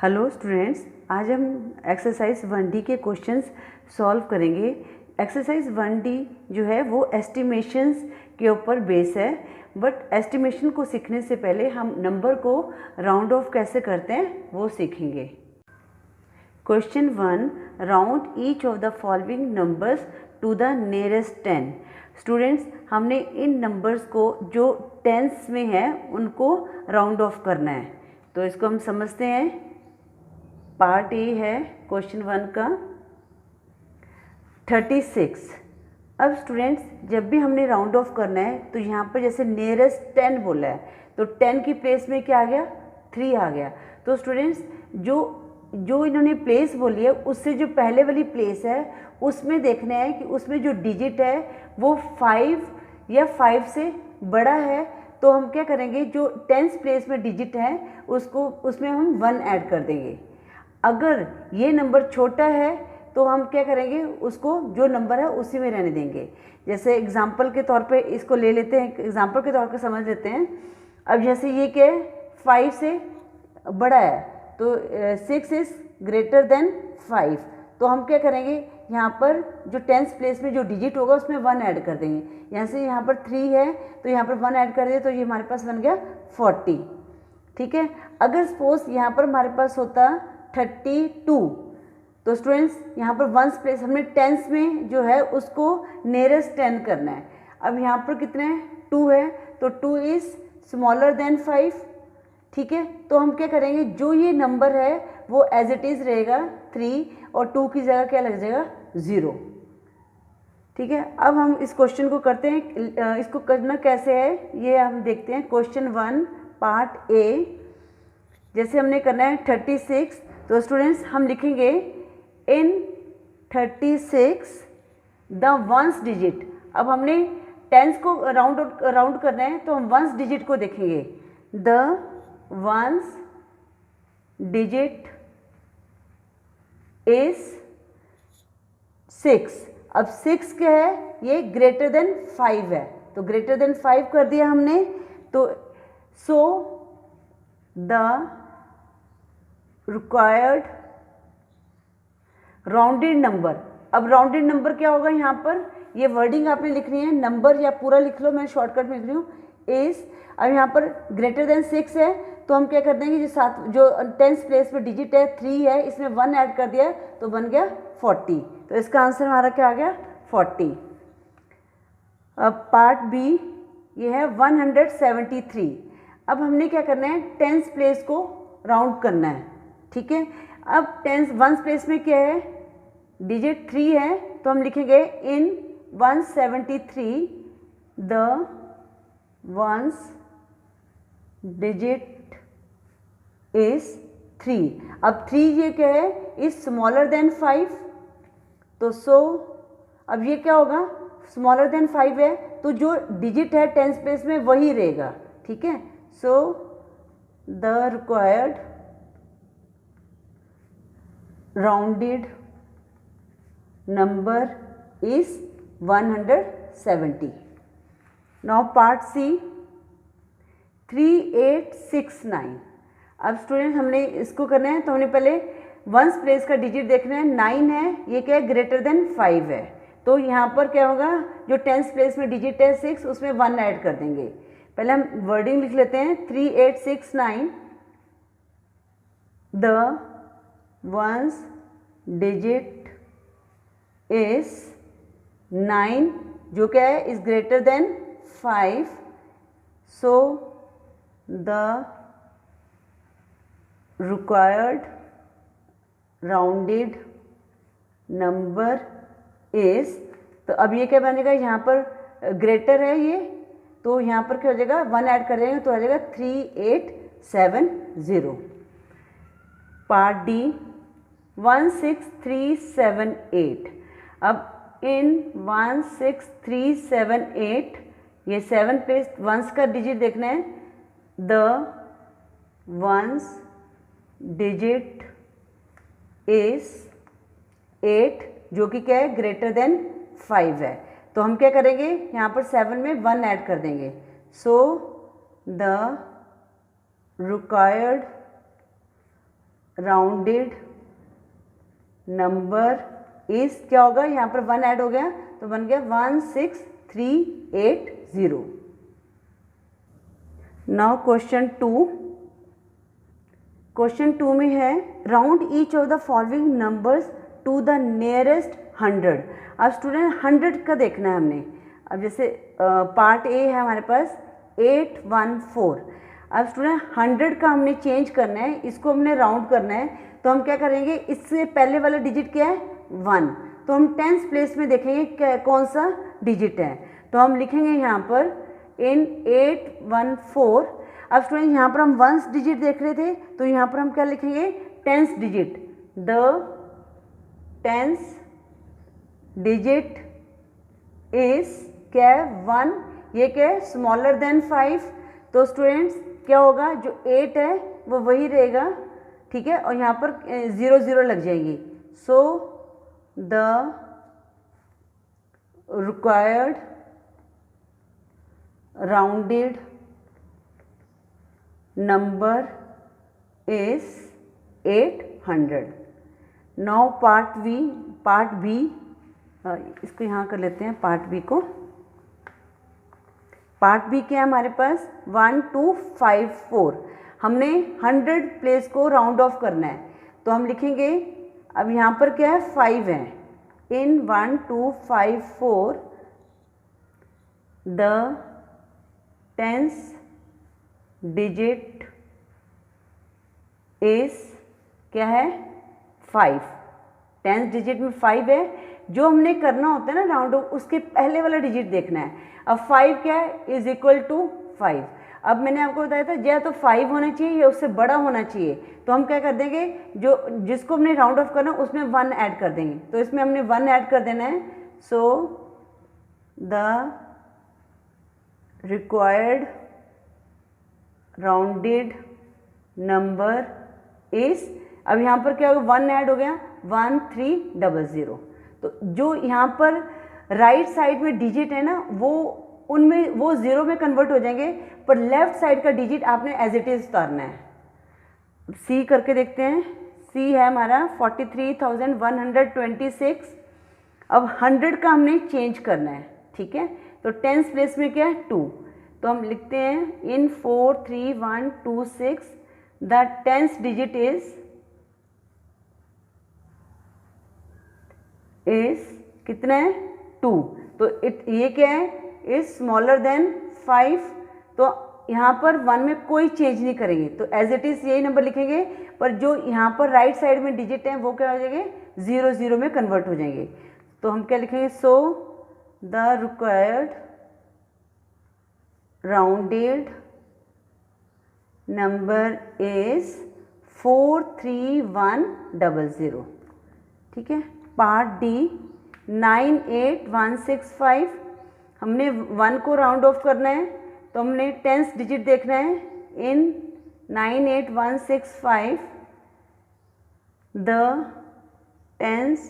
Hello students, आज हम exercise 1D के क्वेश्चंस सॉल्व करेंगे। एक्सरसाइज 1D जो है वो एस्टिमेशंस के ऊपर बेस है, बट एस्टिमेशन को सीखने से पहले हम नंबर को राउंड ऑफ कैसे करते हैं वो सीखेंगे। Question 1, round each of the following numbers to the nearest 10। Students, हमने इन नंबर्स को जो टेंस में है उनको राउंड ऑफ करना है, तो इसको हम समझते हैं। पार्ट ए है क्वेश्चन 1 का 36। अब स्टूडेंट्स, जब भी हमने राउंड ऑफ करना है तो यहाँ पर जैसे नियरेस्ट 10 बोला है तो 10 की प्लेस में क्या आ गया, 3 आ गया। तो स्टूडेंट्स, जो इन्होंने प्लेस बोली है उससे जो पहले वाली प्लेस है उसमें देखना है कि उसमें जो डिजिट है वो 5 या 5 से बड़ा है। तो हम क्या करेंगे, जो 10th प्लेस में डिजिट है उसमें हम 1 ऐड कर देंगे। अगर ये नंबर छोटा है तो हम क्या करेंगे, उसको जो नंबर है उसी में रहने देंगे। जैसे एग्जांपल के तौर पे इसको ले लेते हैं, एग्जांपल के तौर पे समझ लेते हैं। अब जैसे ये क्या है, 5 से बड़ा है तो 6 इज़ ग्रेटर देन 5। तो हम क्या करेंगे, यहाँ पर जो 10th प्लेस में जो डिजिट होगा उसमें 1 ऐड कर देंगे। यहाँ से यहाँ पर 3 है तो यहाँ पर 1 ऐड कर दिए तो ये हमारे पास बन गया 40। ठीक है। अगर सपोज यहाँ पर हमारे पास होता 32, तो स्टूडेंट्स यहाँ पर 1st प्लेस हमने 10th में जो है उसको नियरेस्ट 10 करना है। अब यहाँ पर कितने हैं, 2 है तो 2 इज़ स्मॉलर देन 5। ठीक है। तो हम क्या करेंगे, जो ये नंबर है वो एज इट इज़ रहेगा 3 और 2 की जगह क्या लग जाएगा, 0। ठीक है। अब हम इस क्वेश्चन को करते हैं, इसको करना कैसे है ये हम देखते हैं। क्वेश्चन 1 पार्ट ए, जैसे हमने करना है 36, तो स्टूडेंट्स हम लिखेंगे इन 36 द 1st डिजिट। अब हमने 10th को राउंड करना है तो हम 1st डिजिट को देखेंगे। The 1st digit is 6। अब 6 क्या है, ये ग्रेटर देन 5 है तो ग्रेटर देन 5 कर दिया हमने। तो सो द रिक्वायर्ड राउंडेड नंबर। अब राउंडेड नंबर क्या होगा, यहाँ पर ये वर्डिंग आपने लिखनी है, नंबर या पूरा लिख लो, मैं शॉर्टकट में लिख रही हूँ इज। अब यहाँ पर ग्रेटर देन 6 है तो हम क्या कर देंगे, जो 10th प्लेस में डिजिट है 3 है, इसमें 1 ऐड कर दिया तो बन गया 40। तो इसका आंसर हमारा क्या आ गया, 40। अब पार्ट बी, ये है 173। अब हमने क्या करना है, 10th प्लेस को राउंड करना है। ठीक है। अब 1st प्लेस में क्या है, डिजिट 3 है तो हम लिखेंगे इन 173 द 1st डिजिट इज 3। अब 3 ये क्या है, इज स्मॉलर देन 5। तो सो अब ये क्या होगा, स्मॉलर देन 5 है तो जो डिजिट है 10th प्लेस में वही रहेगा। ठीक है। So the required rounded number is 170। Now part C 3869। अब स्टूडेंट हमने इसको करना है तो हमने पहले 1st प्लेस का डिजिट देखना है, 9 है, ये क्या है, ग्रेटर देन 5 है। तो यहाँ पर क्या होगा, जो 10th प्लेस में डिजिट है 6, उसमें 1 ऐड कर देंगे। पहले हम वर्डिंग लिख लेते हैं, 3869 द 1st डिजिट इज 9, जो क्या है, is greater than 5। So the required rounded number is, तो अब ये क्या बनेगा, यहाँ पर ग्रेटर है ये तो यहाँ पर क्या हो जाएगा, 1 ऐड करेंगे तो आ जाएगा 3870। Part D 16378। अब इन 16378, ये 7 प्लेस 1s का डिजिट देखना है। द 1st डिजिट इज 8, जो कि क्या है, ग्रेटर देन 5 है। तो हम क्या करेंगे, यहाँ पर 7 में 1 ऐड कर देंगे। So the required rounded number is, क्या होगा यहाँ पर 1 ऐड हो गया तो बन गया 16380। नाउ क्वेश्चन 2, क्वेश्चन 2 में है round each of the following numbers to the nearest 100। अब स्टूडेंट 100 का देखना है हमने। अब जैसे पार्ट ए है हमारे पास 814। अब स्टूडेंट 100 का हमने चेंज करना है, इसको हमने राउंड करना है, तो हम क्या करेंगे, इससे पहले वाला डिजिट क्या है 1, तो हम 10th प्लेस में देखेंगे कौन सा डिजिट है, तो हम लिखेंगे यहाँ पर इन 814। अब स्टूडेंट यहाँ पर हम 1st डिजिट देख रहे थे, तो यहाँ पर हम क्या लिखेंगे 10th digit, the 10th digit is क्या है 1, ये क्या है स्मॉलर देन 5, तो स्टूडेंट्स क्या होगा जो 8 है वो वही रहेगा, ठीक है, और यहाँ पर 0 0 लग जाएंगी। So the required rounded number is 800। Now part B, इसको यहाँ कर लेते हैं पार्ट बी को। पार्ट बी क्या है हमारे पास 1254। हमने 100 प्लेस को राउंड ऑफ करना है, तो हम लिखेंगे, अब यहाँ पर क्या है 5 है, इन 1254 द 10th डिजिट इज क्या है 5, 10th डिजिट में 5 है। जो हमने करना होता है ना राउंड ऑफ, उसके पहले वाला डिजिट देखना है। अब 5 क्या है इज इक्वल टू 5। अब मैंने आपको बताया था या तो 5 होना चाहिए या उससे बड़ा होना चाहिए, तो हम क्या कर देंगे, जो जिसको हमने राउंड ऑफ करना उसमें 1 ऐड कर देंगे, तो इसमें हमने 1 ऐड कर देना है। So the required rounded number is, अब यहाँ पर क्या होगा 1 ऐड हो गया 1300। तो जो यहाँ पर राइट साइड में डिजिट है ना वो उनमें वो 0 में कन्वर्ट हो जाएंगे, पर लेफ्ट साइड का डिजिट आपने एज इट इज उतारना है। सी करके देखते हैं, सी है हमारा 43,126। अब 100 का हमने चेंज करना है, ठीक है, तो 10th प्लेस में क्या है 2, तो हम लिखते हैं इन 43126 द 10th डिजिट इज कितना है 2, तो ये क्या है इज स्मॉलर देन 5, तो यहाँ पर 1 में कोई चेंज नहीं करेंगे, तो एज इट इज यही नंबर लिखेंगे, पर जो यहाँ पर राइट साइड में डिजिट हैं वो क्या हो जाएंगे 0 0 में कन्वर्ट हो जाएंगे, तो हम क्या लिखेंगे, सो the required rounded number is 43100, ठीक है। पार्ट डी 98165, हमने 1 को राउंड ऑफ करना है, तो हमने 10th डिजिट देखना है, इन 98165 द 10th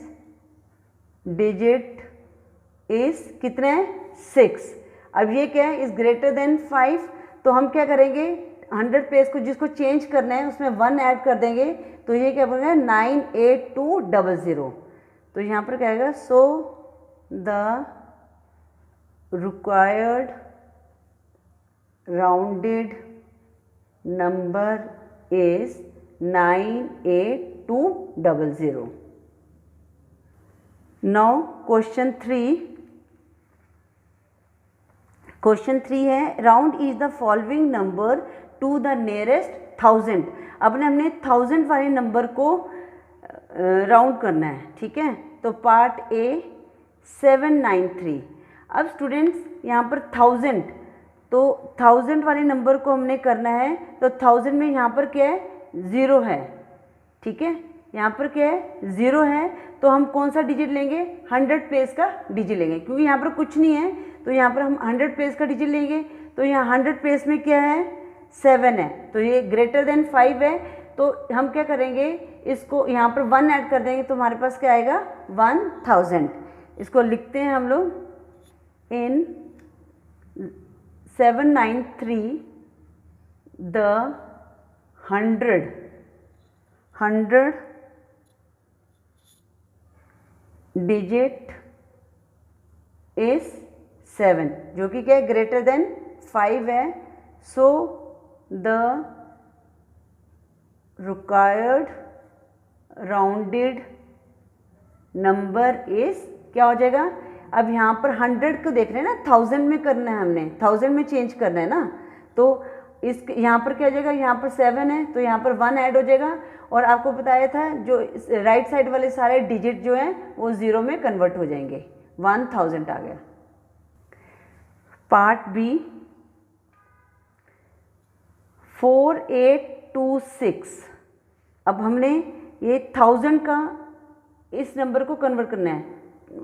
डिजिट इज कितना है 6। अब ये क्या है इज ग्रेटर देन 5, तो हम क्या करेंगे 100 प्लेस को जिसको चेंज करना है उसमें 1 ऐड कर देंगे, तो ये क्या बनेगा 98200, तो यहाँ पर क्या आएगा, सो the required rounded number is 98200। Now question 3, question 3 है round is the following number two the nearest 1000। अब हमने 1000 वाले नंबर को राउंड करना है, ठीक है, तो पार्ट ए 793। अब स्टूडेंट्स यहाँ पर 1000, तो 1000 वाले नंबर को हमने करना है, तो 1000 में यहाँ पर क्या है 0 है, ठीक है, यहाँ पर क्या है 0 है, तो हम कौन सा डिजिट लेंगे 100 प्लेस का डिजिट लेंगे, क्योंकि यहाँ पर कुछ नहीं है, तो यहाँ पर हम 100 प्लेस का डिजिट लेंगे, तो यहाँ 100 प्लेस में क्या है 7 है, तो ये ग्रेटर देन 5 है, तो हम क्या करेंगे इसको यहाँ पर 1 ऐड कर देंगे, तो हमारे पास क्या आएगा 1000। इसको लिखते हैं हम लोग इन 793 द 100 डिजिट इज 7, जो कि क्या है, ग्रेटर देन 5 है। So the required rounded number is, क्या हो जाएगा, अब यहाँ पर 100 को देख रहे हैं ना, 1000 में करना है, हमने 1000 में चेंज करना है ना, तो इस यहाँ पर क्या हो जाएगा, यहाँ पर 7 है तो यहाँ पर 1 ऐड हो जाएगा। और आपको बताया था जो राइट साइड वाले सारे डिजिट जो हैं वो 0 में कन्वर्ट हो जाएंगे, 1000 आ गया। Part B, 4826। अब हमने ये 1000 का इस नंबर को कन्वर्ट करना है,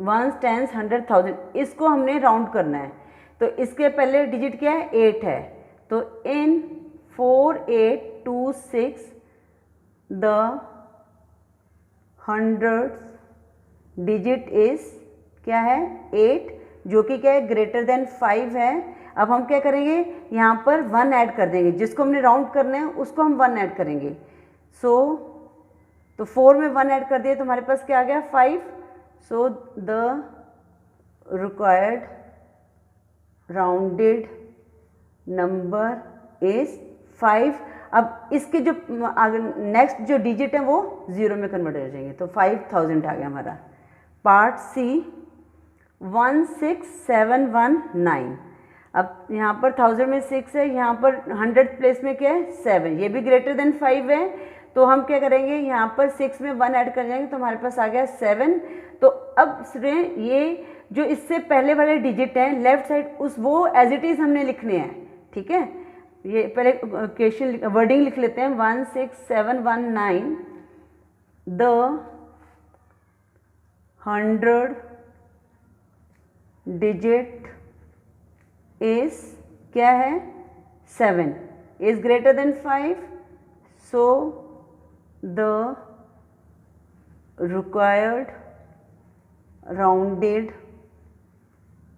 1s 10s 100 1000, इसको हमने राउंड करना है। तो इसके पहले डिजिट क्या है, 8 है। तो इन 4826 द 100th डिजिट इज, क्या है, 8, जो कि क्या है, ग्रेटर देन 5 है। अब हम क्या करेंगे, यहाँ पर 1 ऐड कर देंगे, जिसको हमने राउंड करना है उसको हम 1 ऐड करेंगे। तो 4 में 1 ऐड कर दिए तो हमारे पास क्या आ गया, 5। सो the required rounded number is 5। अब इसके जो नेक्स्ट जो डिजिट है वो 0 में कन्वर्ट हो जाएंगे, तो 5000 आ गया हमारा। Part C, 16719। अब यहाँ पर 1000 में 6 है, यहाँ पर 100 प्लेस में क्या है, 7, ये भी ग्रेटर देन 5 है। तो हम क्या करेंगे, यहाँ पर 6 में 1 ऐड कर जाएंगे तो हमारे पास आ गया 7। तो अब ये जो इससे पहले वाले डिजिट हैं लेफ्ट साइड, उस वो एज इट इज़ हमने लिखने हैं, ठीक है। ये पहले क्वेश्चन वर्डिंग लिख लेते हैं, 16719 द 100 डिजिट इज, क्या है, 7, is greater than 5। So the required rounded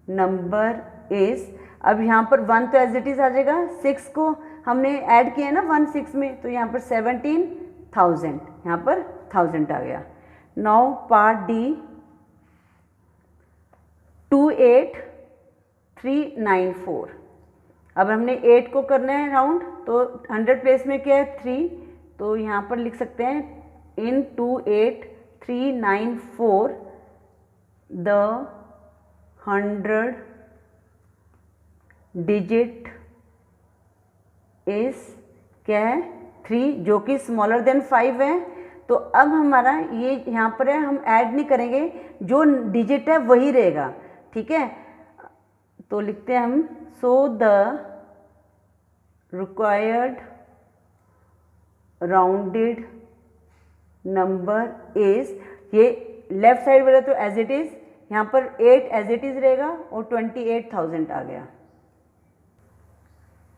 number is, अब यहाँ पर 1 तो एज इट इज आ जाएगा, 6 को हमने ऐड किया है ना 1 6 में, तो यहाँ पर 17,000, यहाँ पर 1000 आ गया। Now part D, 28394। अब हमने 8 को करना है राउंड, तो 100 प्लेस में क्या है, 3, तो यहाँ पर लिख सकते हैं इन 28394 द 100 डिजिट इज, क्या है, 3, जो कि स्मॉलर देन 5 है। तो अब हमारा ये यहाँ पर है, हम ऐड नहीं करेंगे, जो डिजिट है वही रहेगा, ठीक है। तो लिखते हैं हम, सो the required rounded number is, ये लेफ्ट साइड वाला तो एज इट इज, यहाँ पर 8 एज इट इज रहेगा और 28,000 आ गया।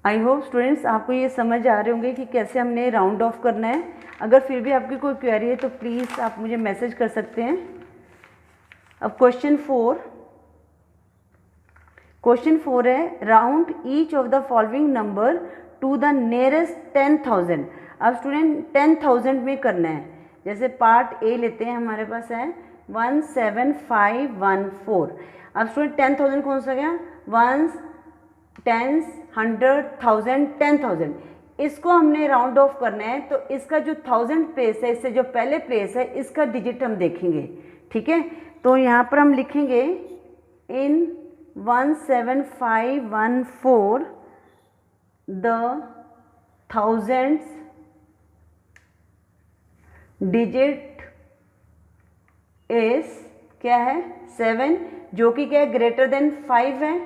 आई होप स्टूडेंट्स आपको ये समझ आ रहे होंगे कि कैसे हमने राउंड ऑफ करना है। अगर फिर भी आपकी कोई क्वेरी है तो प्लीज़ आप मुझे मैसेज कर सकते हैं। अब क्वेश्चन 4 है, round each of the following number two the nearest 10,000। अब स्टूडेंट 10,000 में करना है। जैसे पार्ट ए लेते हैं, हमारे पास है 17514। अब स्टूडेंट 10,000 कौन सा गया, 1s 10s 100 1000 10,000, इसको हमने राउंड ऑफ करना है। तो इसका जो 1000 प्लेस है, इससे जो पहले प्लेस है, इसका डिजिट हम देखेंगे, ठीक है। तो यहाँ पर हम लिखेंगे इन 17514 द 1000th डिजिट इज, क्या है, 7, जो कि क्या है, ग्रेटर देन 5 है,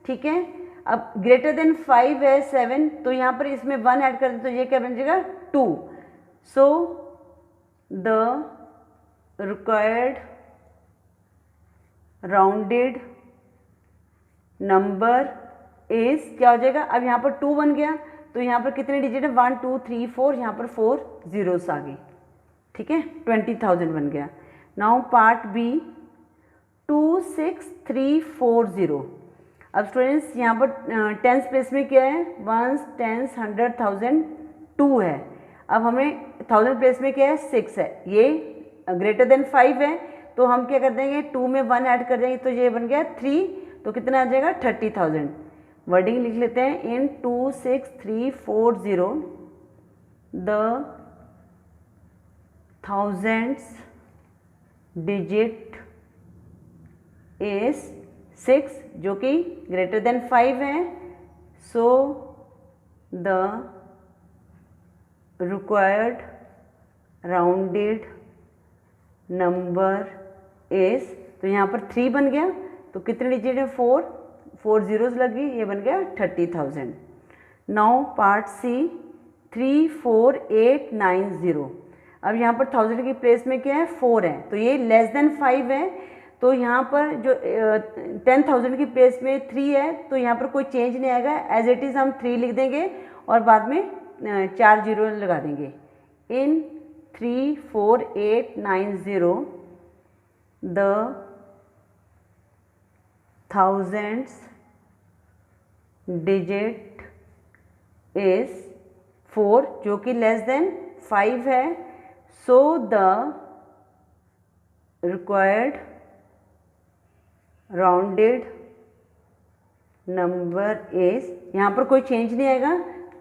ठीक है। अब ग्रेटर देन 5 है 7, तो यहाँ पर इसमें 1 ऐड कर दें तो ये क्या बन जाएगा, 2। सो the required rounded number is, क्या हो जाएगा, अब यहाँ पर 2 बन गया, तो यहाँ पर कितने डिजिट है, 1 2 3 4, यहाँ पर 4 zeros आ गई, ठीक है, 20,000 बन गया। Now part B, 26340। अब स्टूडेंट्स यहाँ पर 10s प्लेस में क्या है, 1s 10s 100 1000 2 है। अब हमें 1000 प्लेस में क्या है 6 है, ये ग्रेटर देन 5 है, तो हम क्या कर देंगे 2 में 1 ऐड कर देंगे तो ये बन गया 3, तो कितना आ जाएगा 30,000। वर्डिंग लिख लेते हैं, इन 26340 द थाउजेंड्स डिजिट इज 6 जो कि ग्रेटर देन 5 है, so the required rounded number is, तो यहाँ पर 3 बन गया, तो कितने डिजिट है 4 जीरोस लगी, ये बन गया 30,000। नाउ पार्ट सी 34890, अब यहाँ पर 1000 की प्लेस में क्या है 4 है, तो ये लेस देन 5 है, तो यहाँ पर जो 10,000 की प्लेस में 3 है, तो यहाँ पर कोई चेंज नहीं आएगा, एज इट इज़ हम 3 लिख देंगे और बाद में 4 जीरो लगा देंगे। इन 34890 द थाउजेंड्स डिजिट इज 4 जो कि लेस देन 5 है, so the required rounded number is, यहाँ पर कोई चेंज नहीं आएगा,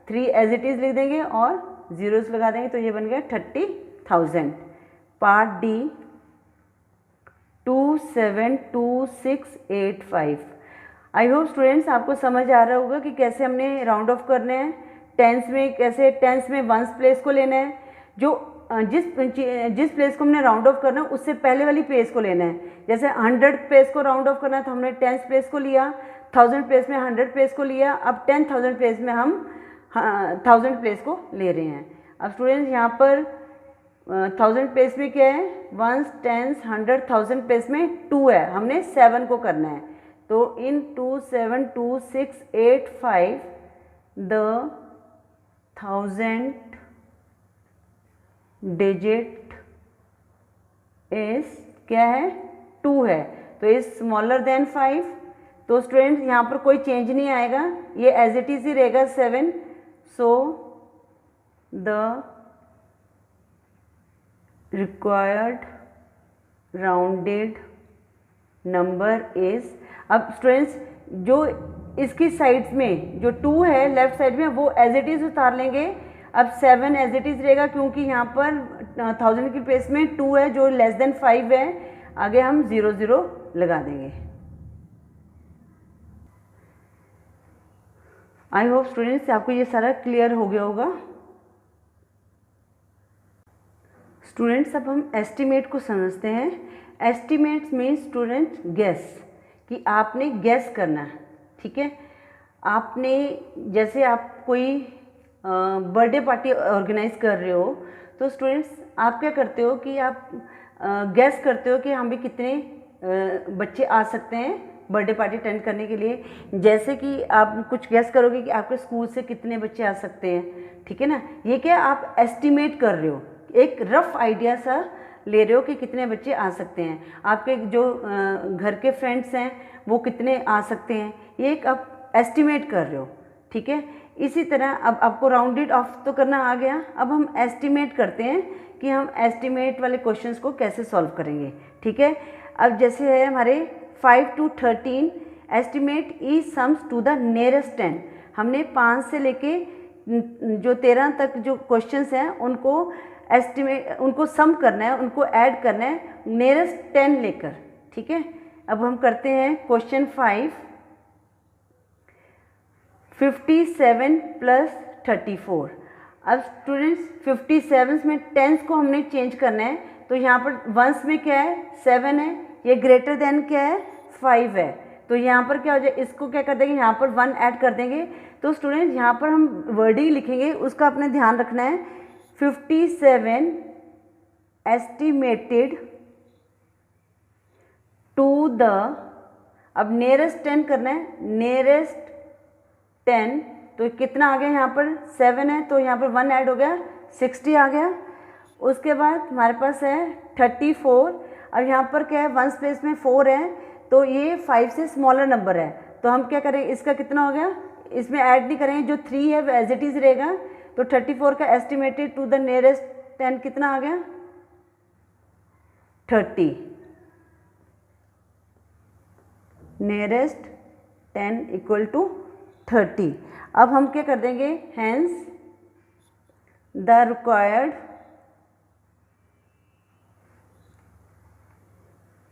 3 एज इट इज़ लिख देंगे और जीरोस लगा देंगे, तो ये बन गया 30,000। Part D 272685। I hope students आपको समझ आ रहा होगा कि कैसे हमने राउंड ऑफ करने हैं, टेंस में कैसे, टेंस में वंस प्लेस को लेना है, जो जिस प्लेस को हमने राउंड ऑफ करना है उससे पहले वाली प्लेस को लेना है। जैसे 100 प्लेस को राउंड ऑफ करना है तो हमने 10 प्लेस को लिया, 1000 प्लेस में 100 प्लेस को लिया, अब 10,000 प्लेस में हम 1000 प्लेस को ले रहे हैं। अब स्टूडेंट्स यहाँ पर 1000 प्लेस में क्या है, 1 10 100 1000 प्लेस में 2 है, हमने 7 को करना है, तो इन 272685 द 1000 डिजिट इज क्या है 2 है, तो इज स्मॉलर देन 5, तो स्टूडेंट्स यहाँ पर कोई चेंज नहीं आएगा, ये एज इट इज ही रहेगा 7, सो the required rounded number is, अब स्टूडेंट्स जो इसकी साइड्स में जो 2 है लेफ्ट साइड में वो एज इट इज उतार लेंगे, अब 7 एज इट इज रहेगा क्योंकि यहाँ पर 1000 की प्लेस में 2 है जो लेस देन 5 है, आगे हम 0 0 लगा देंगे। आई होप स्टूडेंट्स आपको ये सारा क्लियर हो गया होगा। स्टूडेंट्स अब हम एस्टिमेट को समझते हैं। एस्टिमेट्स मीन स्टूडेंट्स गेस, कि आपने गेस करना है, ठीक है। आपने जैसे आप कोई बर्थडे पार्टी ऑर्गेनाइज कर रहे हो, तो स्टूडेंट्स आप क्या करते हो कि आप गेस करते हो कि हम भी कितने बच्चे आ सकते हैं बर्थडे पार्टी अटेंड करने के लिए। जैसे कि आप कुछ गेस करोगे कि आपके स्कूल से कितने बच्चे आ सकते हैं, ठीक है ना। ये क्या आप एस्टिमेट कर रहे हो, एक रफ आइडिया सा ले रहे हो कि कितने बच्चे आ सकते हैं, आपके जो घर के फ्रेंड्स हैं वो कितने आ सकते हैं, ये एक आप एस्टिमेट कर रहे हो, ठीक है। इसी तरह अब आपको राउंडेड ऑफ तो करना आ गया, अब हम एस्टिमेट करते हैं कि हम एस्टिमेट वाले क्वेश्चंस को कैसे सॉल्व करेंगे, ठीक है। अब जैसे है हमारे 5 to 13 estimate the sums to the nearest 10, हमने 5 से लेके जो 13 तक जो क्वेश्चंस हैं उनको एस्टिमेट, उनको सम करना है, उनको ऐड करना है नियरेस्ट 10 लेकर, ठीक है। अब हम करते हैं क्वेश्चन 5, 57 प्लस 34। अब स्टूडेंट्स 57 में टेंस को हमने चेंज करना है, तो यहाँ पर वंस में क्या है 7 है, ये ग्रेटर देन क्या है 5 है, तो यहाँ पर क्या हो जाए, इसको क्या कर देंगे यहाँ पर 1 ऐड कर देंगे। तो स्टूडेंट्स यहाँ पर हम वर्डिंग लिखेंगे उसका अपने ध्यान रखना है। 57 एस्टिमेटेड टू द, अब नियरेस्ट 10 करना है, नियरेस्ट 10, तो कितना आ गया यहाँ पर 7 है, तो यहाँ पर 1 ऐड हो गया 60 आ गया। उसके बाद हमारे पास है 34, अब यहाँ पर क्या है 1 प्लेस में 4 है, तो ये 5 से स्मॉलर नंबर है, तो हम क्या करेंगे, इसका कितना हो गया, इसमें ऐड नहीं करेंगे, जो 3 है वो एज इट इज़ रहेगा, तो 34 का एस्टिमेटेड टू द नियरेस्ट 10 कितना आ गया 30, नियरेस्ट 10 इक्वल टू 30। अब हम क्या कर देंगे, हेंस द रिक्वायर्ड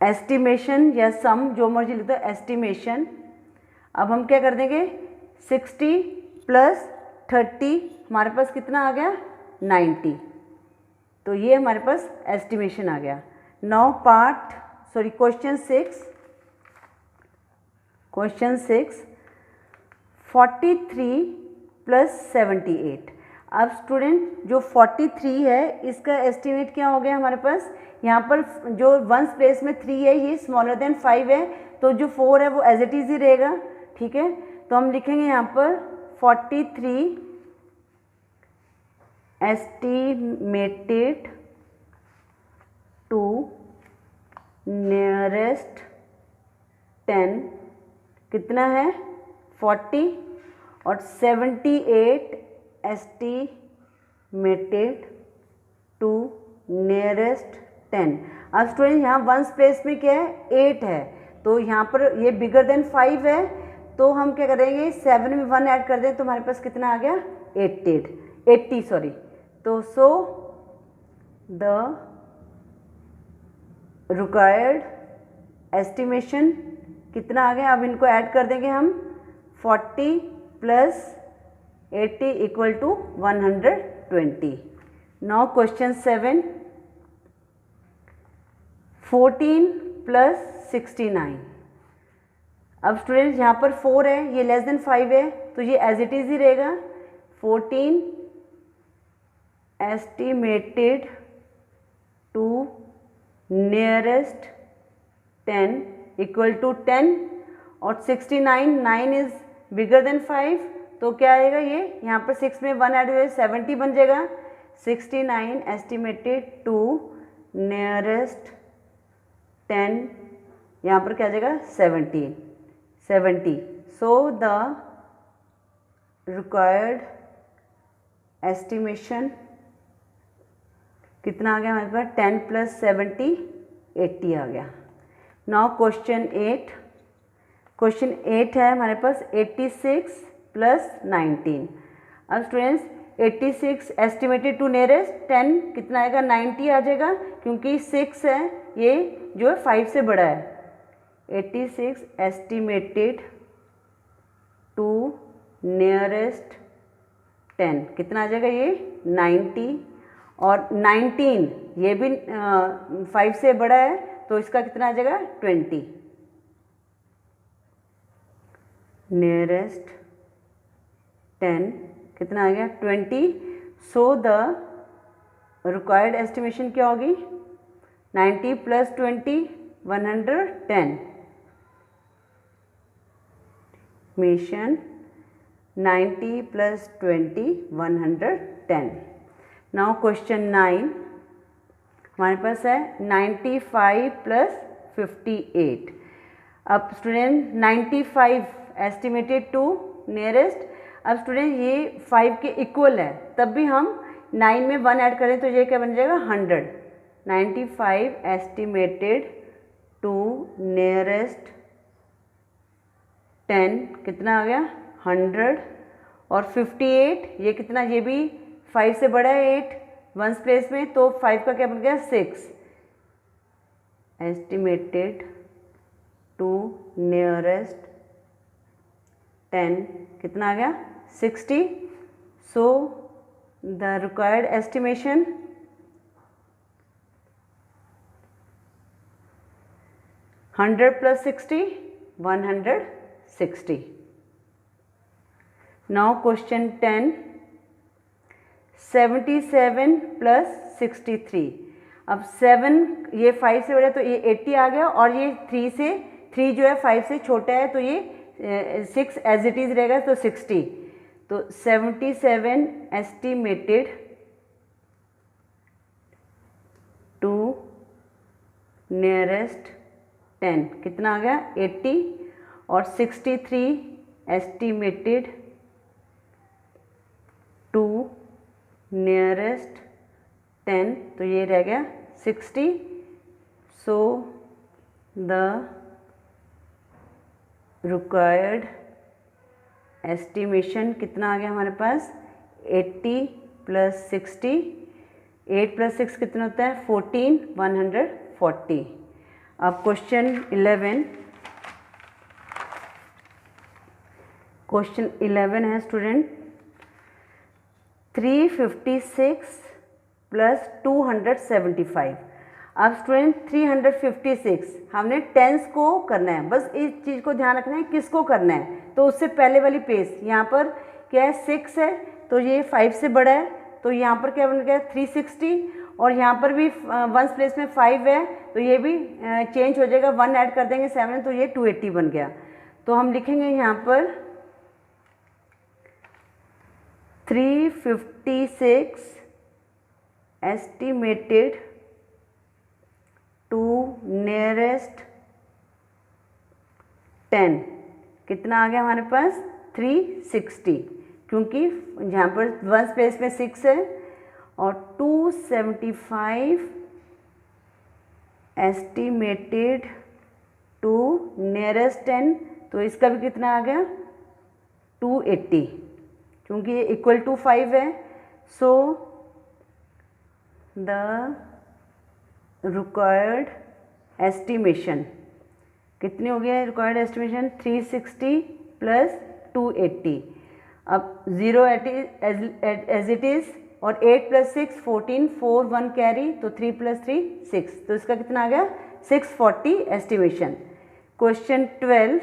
एस्टिमेशन या सम, जो मर्जी लिख दो, एस्टिमेशन। अब हम क्या कर देंगे 60 प्लस 30 हमारे पास कितना आ गया 90, तो ये हमारे पास एस्टिमेशन आ गया। Now question 6 43 plus 78। अब स्टूडेंट जो 43 है इसका एस्टिमेट क्या हो गया हमारे पास, यहाँ पर जो वंस प्लेस में 3 है ये स्मॉलर देन 5 है, तो जो 4 है वो एज इट इज़ ही रहेगा, ठीक है। तो हम लिखेंगे यहाँ पर 43 एस्टिमेटेड टू नियरेस्ट 10 कितना है 40 और 78 एस्टिमेटेड टू नियरेस्ट 10। अब स्टूडेंट यहाँ वंस प्लेस में क्या है 8 है, तो यहाँ पर ये बिगर देन 5 है, तो हम क्या करेंगे 7 में 1 ऐड कर दें तो हमारे पास कितना आ गया 80 सॉरी। तो सो द रिक्वायर्ड एस्टिमेशन कितना आ गया, अब इनको ऐड कर देंगे हम 40 plus 80 equal to 120। Now question 7 14 plus 69। अब स्टूडेंट्स यहाँ पर 4 है, ये लेस देन 5 है, तो ये एज इट इज़ ही रहेगा। 14 estimated to nearest 10 equal to 10 और 69 9 इज बिगर देन 5, तो क्या आएगा ये, यहाँ पर 6 में 1 ऐड हुए 70 बन जाएगा। 69 एस्टिमेटेड टू नियरेस्ट 10 यहाँ पर क्या आ जाएगा 70। सो द रिक्वायर्ड एस्टिमेशन कितना आ गया हमारे पास 10 प्लस 70 80 आ गया। नाउ क्वेश्चन 8 है हमारे पास 86 प्लस 19। अब स्टूडेंट्स 86 एस्टिमेटेड टू नियरेस्ट 10 कितना आएगा 90 आ जाएगा, क्योंकि 6 है ये जो है 5 से बड़ा है। 86 एस्टिमेटेड टू नियरेस्ट 10 कितना आ जाएगा ये 90 और 19 ये भी 5 से बड़ा है, तो इसका कितना आ जाएगा 20। नियरेस्ट 10 कितना आ गया 20। सो द रिक्वायर्ड एस्टिमेशन क्या होगी 90 plus 20 110। Mission 90 plus 20 110। Now question 9 हमारे पास है 95 प्लस 58। अब स्टूडेंट 95 एस्टिमेटेड टू नियरेस्ट, अब स्टूडेंट ये 5 के इक्वल है, तब भी हम 9 में 1 ऐड करें तो ये क्या बन जाएगा 100। 95 एस्टिमेटेड टू नियरेस्ट 10 कितना आ गया 100 और 58 ये कितना, ये भी 5 से बड़ा है 8 वंस प्लेस में, तो 5 का क्या बन गया 6। एस्टिमेटेड टू नियरेस्ट 10 कितना आ गया 60। सो the required estimation 100 plus 60 160। Now question 10 77 plus 63। अब 7 ये 5 से बड़ा है तो ये 80 आ गया, और ये 3 जो है 5 से छोटा है तो ये 6 एज इट इज़ रहेगा, तो 60। तो 77 एस्टिमेटेड टू नियरेस्ट 10 कितना आ गया 80 और 63 एस्टिमेटेड टू नियरेस्ट 10, तो ये रह गया 60। सो द रिक्वायर्ड एस्टिमेशन कितना आ गया हमारे पास, 80 + 60, 8 + 6 कितना होता है 14, 140। अब क्वेश्चन 11 है स्टूडेंट, 356 + 275। अब स्टूडेंट 356 हमने टेंस को करना है, बस इस चीज़ को ध्यान रखना है किसको करना है। तो उससे पहले वाली पेज यहाँ पर क्या है 6 है, तो ये 5 से बड़ा है, तो यहाँ पर क्या बन गया 360, और यहाँ पर भी वंस प्लेस में 5 है, तो ये भी चेंज हो जाएगा, 1 ऐड कर देंगे 7, तो ये 280 बन गया। तो हम लिखेंगे यहाँ पर 356 एस्टिमेटेड टू नियरेस्ट 10, कितना आ गया हमारे पास 360, क्योंकि यहाँ पर वंस प्लेस में 6 है, और 275 एस्टिमेटेड टू नियरेस्ट 10, तो इसका भी कितना आ गया 280, क्योंकि ये इक्वल टू 5 है। सो द रिक्वायर्ड एस्टिमेशन कितनी हो गया, रिक्वायर्ड एस्टिमेशन 360 + 280। अब 0 एज इट इज़, और 8 + 6 14, 4 1 कैरी, तो 3 + 3 6, तो इसका कितना आ गया 640 एस्टिमेशन। क्वेश्चन 12,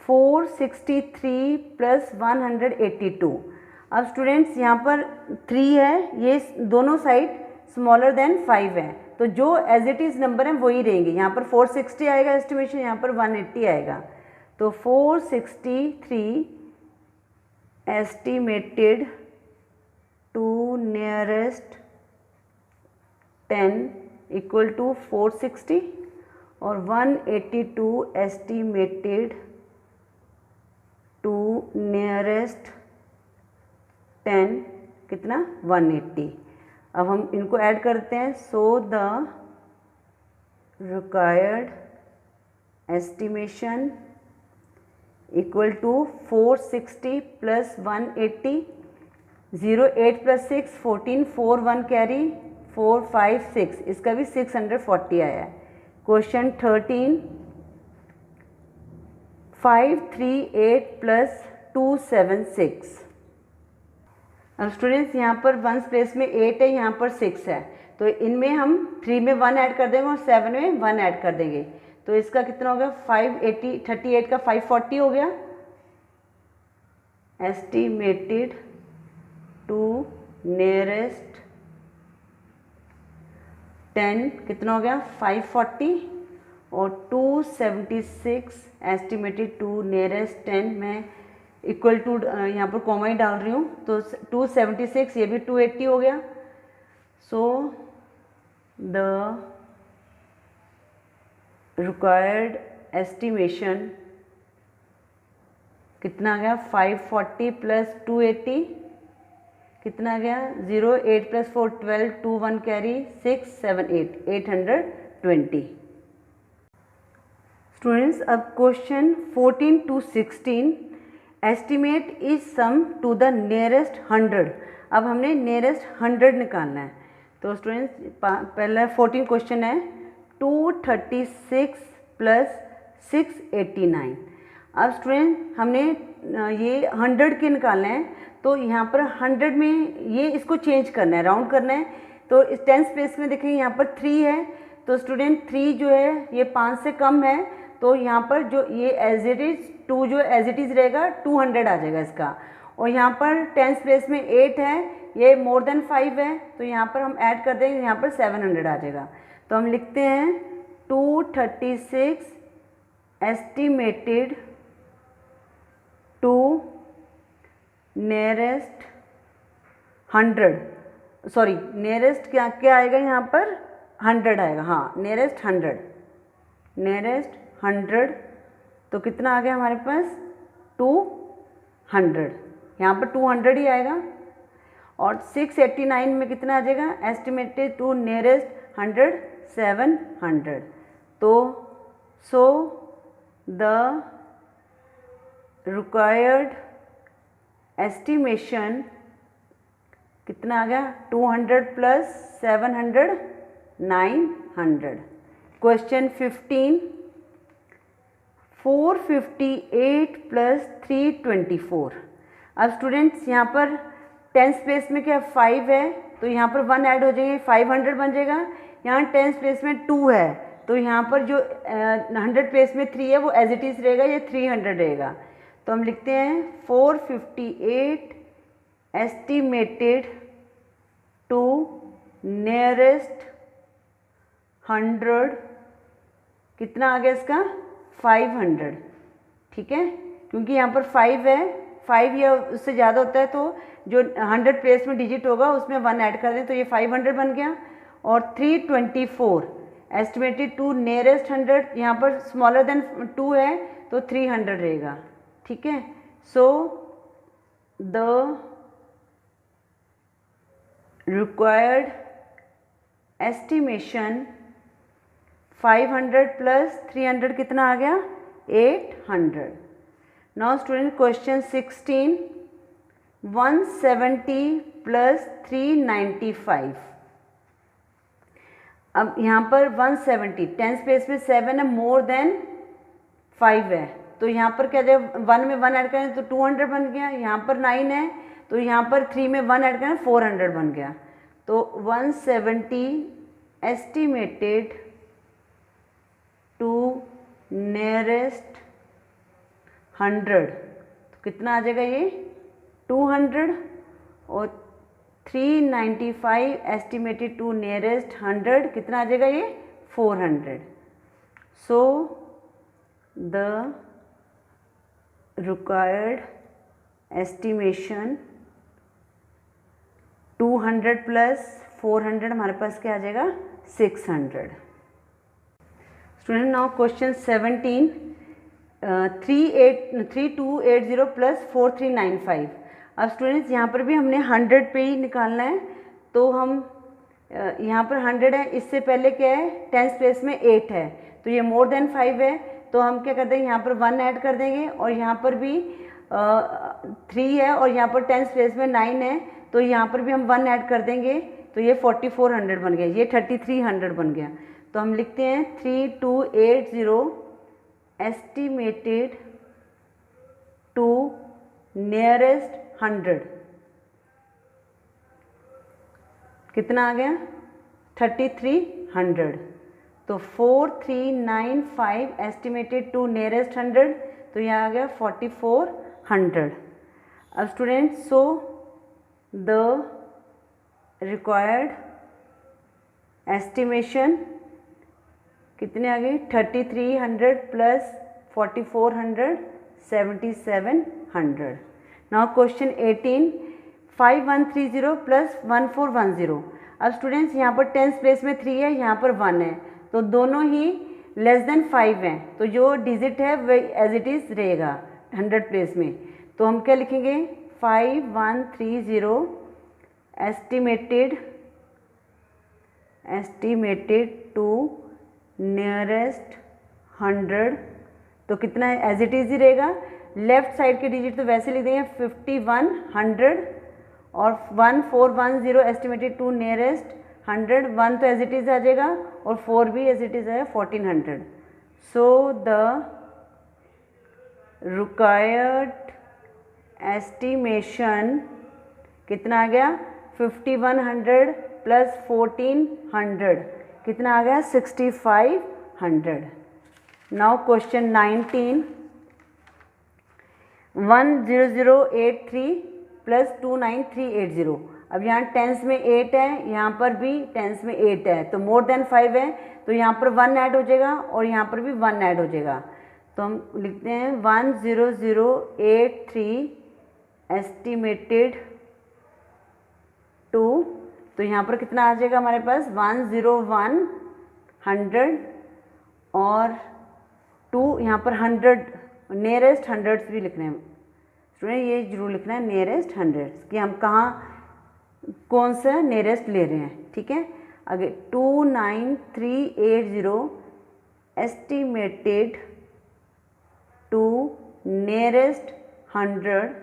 463 + 182। अब स्टूडेंट्स यहाँ पर 3 है, ये दोनों साइड स्मॉलर देन 5 है, तो जो एज इट इज़ नंबर हैं वही रहेंगे। यहाँ पर 460 आएगा एस्टिमेशन, यहाँ पर 180 आएगा, तो 463 estimated to nearest 10 equal to 460, और 182 एस्टिमेटेड टू नियरेस्ट 10 कितना 180। अब हम इनको ऐड करते हैं। So the required estimation equal to 460 + 180, 0 8 + 6 14, 4 1 carry, 4 5 6, इसका भी 640 आया है। क्वेश्चन 13, 538 + 276। अब स्टूडेंट्स यहाँ पर वंस प्लेस में 8 है, यहाँ पर 6 है, तो इनमें हम 3 में 1 ऐड कर देंगे और 7 में 1 ऐड कर देंगे, तो इसका कितना हो गया 580, 38 का 540 हो गया। एस्टिमेटेड टू नियरेस्ट 10 कितना हो गया 540, और 276 एस्टिमेटेड टू नियरेस्ट 10 में इक्वल टू यहाँ पर कॉमा ही डाल रही हूँ, तो 276, ये भी 280 हो गया। सो द रिक्वायर्ड एस्टिमेशन कितना आ गया 540 + 280 कितना आ गया 0 8 + 4 12 2 1 कैरी 6 7 8 820। स्टूडेंट्स अब question 14 to 16, estimate is sum to the nearest 100। अब हमने नियरेस्ट 100 निकालना है, तो स्टूडेंट्स पहला 14 क्वेश्चन है 236 + 689। अब स्टूडेंट हमने ये 100 के निकालना है, तो यहाँ पर 100 में ये इसको चेंज करना है, राउंड करना है, तो इस टेंस प्लेस में देखेंगे यहाँ पर 3 है, तो स्टूडेंट 3 जो है ये 5 से कम है, तो यहाँ पर जो ये एज इट इज़ 2 जो एज इट इज़ रहेगा 200 आ जाएगा इसका, और यहाँ पर टेंस प्लेस में 8 है, ये मोर देन 5 है, तो यहाँ पर हम ऐड कर देंगे, यहाँ पर 700 आ जाएगा। तो हम लिखते हैं 236 estimated to nearest 100, sorry nearest क्या क्या आएगा यहाँ पर 100 आएगा, हाँ नियरेस्ट 100, तो कितना आ गया हमारे पास 200, यहाँ पर 200 ही आएगा, और 689 में कितना आ जाएगा, एस्टिमेटेड टू नियरेस्ट 100 700। तो सो द रिक्वायर्ड एस्टिमेशन कितना आ गया, 200 प्लस 700 900। Question 15, 458 plus 324। अब स्टूडेंट्स यहाँ पर टेंस प्लेस में क्या 5 है, तो यहाँ पर 1 ऐड हो जाएंगे, 500 बन जाएगा। यहाँ टेंस प्लेस में 2 है, तो यहाँ पर जो 100 प्लेस में 3 है वो एज इट इज़ रहेगा, ये 300 रहेगा। तो हम लिखते हैं 458 एस्टिमेटेड टू नियरेस्ट 100, कितना आ गया इसका 500। ठीक है, क्योंकि यहाँ पर 5 है, 5 या उससे ज़्यादा होता है तो जो 100 प्लेस में डिजिट होगा उसमें 1 ऐड कर दें, तो ये 500 बन गया। और 324 एस्टिमेटेड टू नियरेस्ट 100, यहाँ पर स्मॉलर देन 2 है तो 300 रहेगा। ठीक है, so the required estimation 500 plus 300 कितना आ गया, 800। Now student question 16, 170 plus 395। अब यहाँ पर 170 टेंस प्लेस में 7 है, मोर देन 5 है, तो यहाँ पर क्या जाएगा, 1 में 1 ऐड करें तो 200 बन गया। यहाँ पर 9 है, तो यहाँ पर 3 में 1 ऐड करें 400 बन गया। तो 170 एस्टिमेटेड टू नियरेस्ट 100, तो कितना आ जाएगा ये 200। और 395 एस्टिमेटेड टू नियरेस्ट 100, कितना आ जाएगा ये 400। सो द रिक्वायर्ड एस्टिमेशन 200 प्लस 400 हमारे पास क्या आ जाएगा 600। Student now question 17, 3280 plus 4395। अब स्टूडेंट्स यहाँ पर भी हमने 100 पे ही निकालना है, तो हम यहाँ पर 100 है, इससे पहले क्या है टेंस प्लेस में 8 है, तो ये मोर देन 5 है, तो हम क्या करते हैं यहाँ पर 1 ऐड कर देंगे। और यहाँ पर भी 3 है और यहाँ पर टेंस प्लेस में 9 है, तो यहाँ पर भी हम 1 ऐड कर देंगे, तो ये 4400 बन गया, ये 3300 बन गया। तो हम लिखते हैं 3280 एस्टिमेटेड टू नियरेस्ट 100, कितना आ गया 3300। तो 4395 एस्टिमेटेड टू नियरेस्ट 100, तो यहाँ आ गया 4400। अब student so the required estimation कितने आ गई 3300 प्लस 4400 7700। Now question 18, 5130 plus 1410। अब स्टूडेंट्स यहाँ पर टेंस प्लेस में 3 है, यहाँ पर 1 है, तो दोनों ही लेस देन 5 हैं, तो जो डिजिट है वह एज इट इज़ रहेगा 100 प्लेस में। तो हम क्या लिखेंगे 5130 एस्टिमेटेड टू नियरेस्ट 100, तो कितना है एज इट इज़ ही रहेगा। लेफ्ट साइड के डिजिट तो वैसे लिख देंगे 5100 और 1410 एस्टिमेटेड टू नियरेस्ट 100, 1 तो एज इट इज़ आ जाएगा और 4 भी एज इट इज़ है 1400। सो द रिक्वायर्ड एस्टिमेशन कितना आ गया 5100 प्लस 1400, कितना आ गया 6500। Now question 19, 10083 plus 29380। अब यहाँ टेंस में 8 है, यहाँ पर भी टेंस में 8 है, तो मोर देन 5 है, तो यहाँ पर 1 ऐड हो जाएगा और यहाँ पर भी 1 ऐड हो जाएगा। तो हम लिखते हैं 10083 एस्टिमेटेड टू, तो यहाँ पर कितना आ जाएगा हमारे पास 10100 और 2 यहाँ पर 100 नियरेस्ट 100 भी लिखना है स्टूडेंट, ये जरूर लिखना है नियरेस्ट 100 कि हम कहाँ कौन सा नियरेस्ट ले रहे हैं, ठीक है। आगे 29380 एस्टिमेटेड टू नियरेस्ट 100,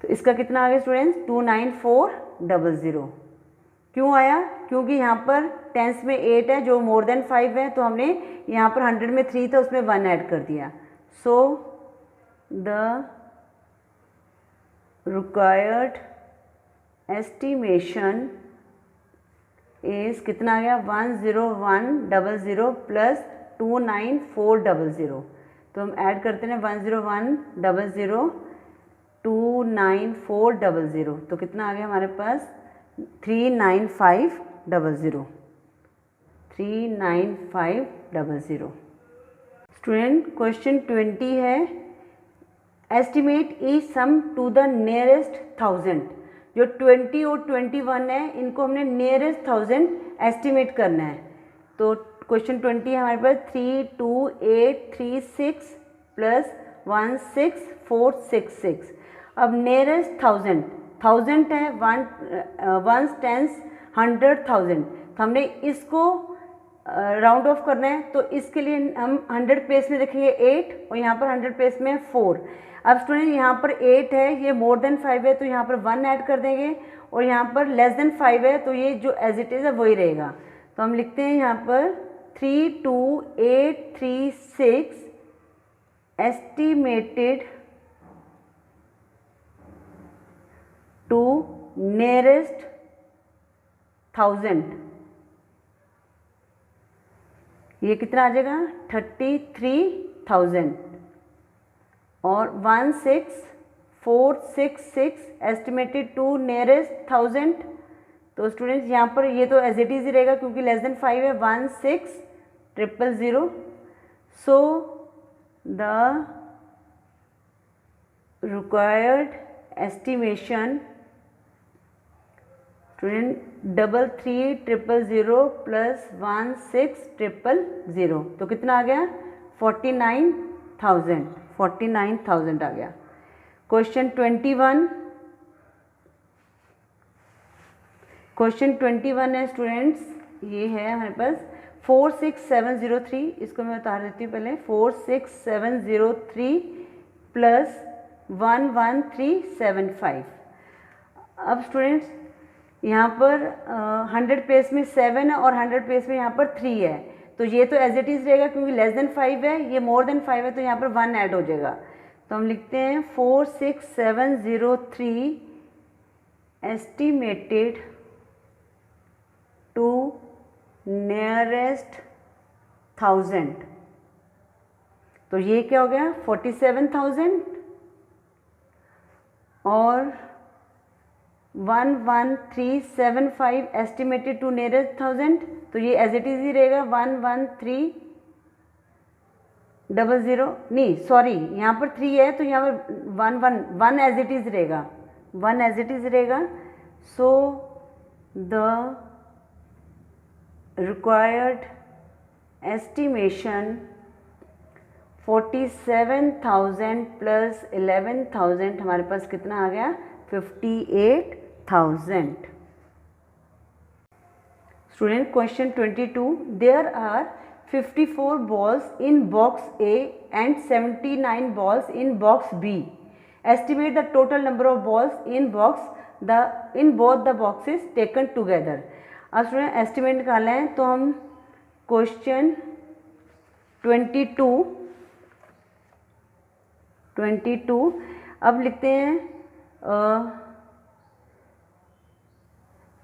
तो इसका कितना आ गया स्टूडेंट्स 29400। क्यों आया, क्योंकि यहाँ पर टेंस में 8 है जो मोर देन 5 है, तो हमने यहाँ पर 100 में 3 था उसमें 1 ऐड कर दिया। सो द रिक्वायर्ड एस्टिमेशन इज कितना आ गया 10100 प्लस 29400। तो हम ऐड करते हैं 10100 29400, तो कितना आ गया हमारे पास 39500 39500। स्टूडेंट क्वेश्चन 20 है, estimate each sum to the nearest 1000। जो 20 और 21 है इनको हमने नियरेस्ट 1000 एस्टिमेट करना है। तो क्वेश्चन 20 है हमारे पास 32836 प्लस 16466। अब नियरेस्ट 1000 है, 1 1 10 100,000, तो हमने इसको राउंड ऑफ करना है। तो इसके लिए हम 100 प्लेस में देखेंगे 8 और यहाँ पर 100 प्लेस में 4। अब स्टूडेंट यहाँ पर 8 है, ये मोर देन 5 है, तो यहाँ पर 1 ऐड कर देंगे, और यहाँ पर लेस देन 5 है, तो ये जो एज इट इज़ है वही रहेगा। तो हम लिखते हैं यहाँ पर 32836 एस्टिमेटेड टू नियरेस्ट 1000, ये कितना आ जाएगा 33,000। और 16466 एस्टिमेटेड टू नियरेस्ट 1000। तो स्टूडेंट्स यहाँ पर ये तो एज इट इज ही रहेगा क्योंकि लेस देन 5 है, 16000। सो the required estimation student 33000 plus 16000, तो कितना आ गया 49,000 आ गया। क्वेश्चन 21 है स्टूडेंट्स, ये है हमारे पास 46703, इसको मैं उतार देती हूँ पहले। 46703 प्लस 11375। अब स्टूडेंट्स यहाँ पर 100 प्लेस में 7 है और 100 प्लेस में यहाँ पर 3 है, तो ये तो एज इट इज़ रहेगा क्योंकि लेस देन 5 है, ये मोर देन 5 है, तो यहाँ पर 1 ऐड हो जाएगा। तो हम लिखते हैं 46703 एस्टिमेटेड टू नियरेस्ट 1000, तो ये क्या हो गया 47,000 और 11375 एस्टिमेटेड टू नियरेस्ट 1000, तो ये एज इट इज ही रहेगा 11300, नहीं सॉरी यहाँ पर 3 है तो यहाँ पर 1 एज इट इज रहेगा, 1 एज इट इज रहेगा। So the required estimation 47,000 plus 11,000 हमारे पास कितना आ गया 58,000। Student question 22, there are 54 balls in box A and 79 balls in box B. Estimate the total number of balls in both the boxes taken together. अब student estimate निकालना है तो हम क्वेश्चन 22 अब लिखते हैं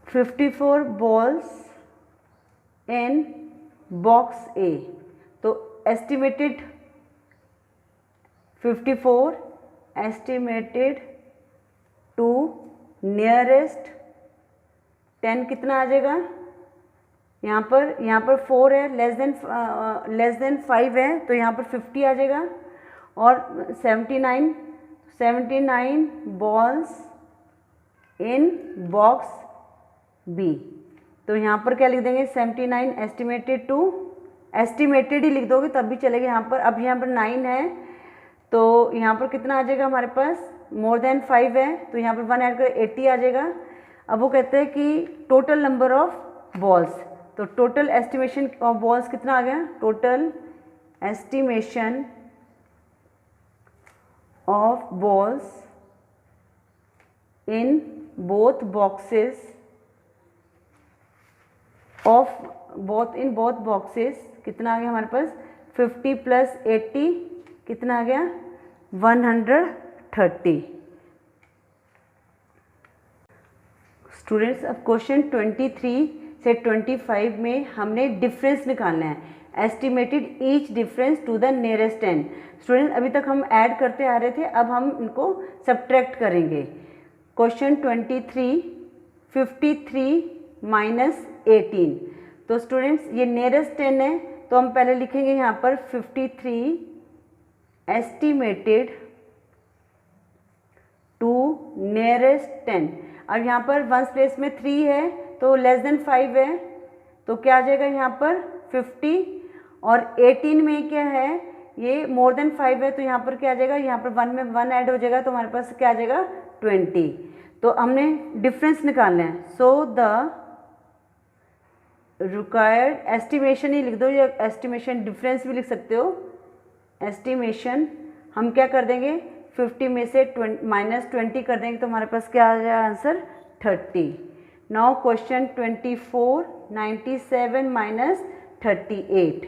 54 balls in box A, तो estimated 54 estimated to nearest 10 कितना आ जाएगा, यहाँ पर 4 है, लेस देन 5 है, तो यहाँ पर 50 आ जाएगा। और 79 बॉल्स इन बॉक्स बी, तो यहाँ पर क्या लिख देंगे 79 एस्टिमेटेड ही लिख दोगे तब भी चलेगा यहाँ पर। अब यहाँ पर 9 है तो यहाँ पर कितना आ जाएगा हमारे पास मोर देन 5 है तो यहाँ पर 1 ऐड कर 80 आ जाएगा। अब वो कहते हैं कि टोटल नंबर ऑफ बॉल्स, तो टोटल एस्टिमेशन ऑफ बॉल्स कितना आ गया, total estimation of balls in both boxes कितना आ गया हमारे पास 50 प्लस 80 कितना आ गया 130। स्टूडेंट्स अब क्वेश्चन 23 से 25 में हमने डिफरेंस निकालना है, estimated each difference to the nearest 10। Student अभी तक हम ऐड करते आ रहे थे, अब हम इनको सब्ट्रैक्ट करेंगे। क्वेश्चन 23 53 माइनस 18, तो स्टूडेंट्स ये नियरेस्ट 10 है तो हम पहले लिखेंगे यहाँ पर 53 एस्टिमेटेड टू नियरेस्ट 10। अब यहाँ पर वंस प्लेस में 3 है तो लेस देन 5 है तो क्या आ जाएगा यहाँ पर 50, और 18 में क्या है ये मोर देन 5 है तो यहाँ पर क्या आ जाएगा, यहाँ पर 1 में 1 ऐड हो जाएगा तो हमारे पास क्या आ जाएगा 20। तो हमने डिफरेंस निकालना है। सो द रिक्वायर्ड एस्टिमेशन ही लिख दो या एस्टिमेशन डिफरेंस भी लिख सकते हो। एस्टिमेशन हम क्या कर देंगे 50 में से -20 कर देंगे तो हमारे पास क्या आ जाएगा आंसर 30। Now question 24 97 minus 38।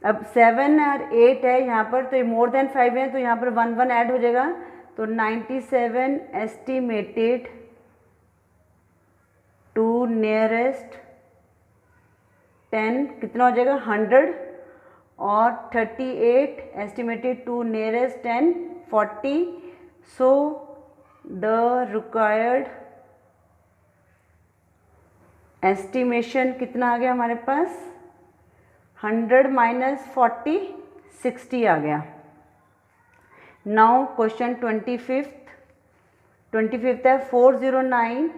अब 7 और 8 है यहाँ पर तो ये मोर देन 5 है तो यहाँ पर 1 1 ऐड हो जाएगा तो 97 एस्टिमेटेड टू नियरेस्ट 10 कितना हो जाएगा 100, और 38 estimated to nearest 10 40। So the required estimation कितना आ गया हमारे पास 100 माइनस 40 60 आ गया। नाउ क्वेश्चन 25 है 409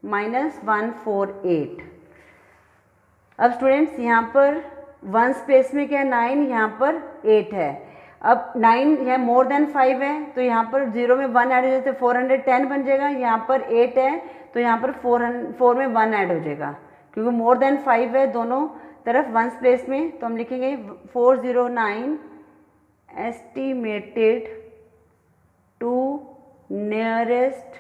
माइनस 148। अब स्टूडेंट्स यहाँ पर वन स्पेस में क्या है 9, यहाँ पर 8 है। अब 9 है मोर देन 5 है तो यहाँ पर 0 में 1 ऐड हो जाए तो 410 बन जाएगा। यहाँ पर 8 है तो यहाँ पर 4 में 1 ऐड हो जाएगा क्योंकि मोर देन 5 है दोनों तरफ वन प्लेस में, तो हम लिखेंगे 409 एस्टिमेटेड टू नियरेस्ट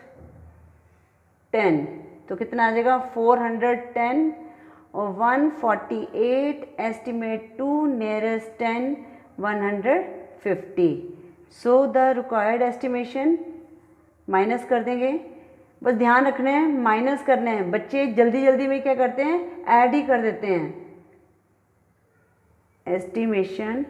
10 तो कितना आ जाएगा 410, और 148 estimate to nearest 10 150। So the required estimation minus कर देंगे। बस ध्यान रखना है माइनस करना है, बच्चे जल्दी जल्दी में क्या करते हैं ऐड ही कर देते हैं। एस्टिमेशन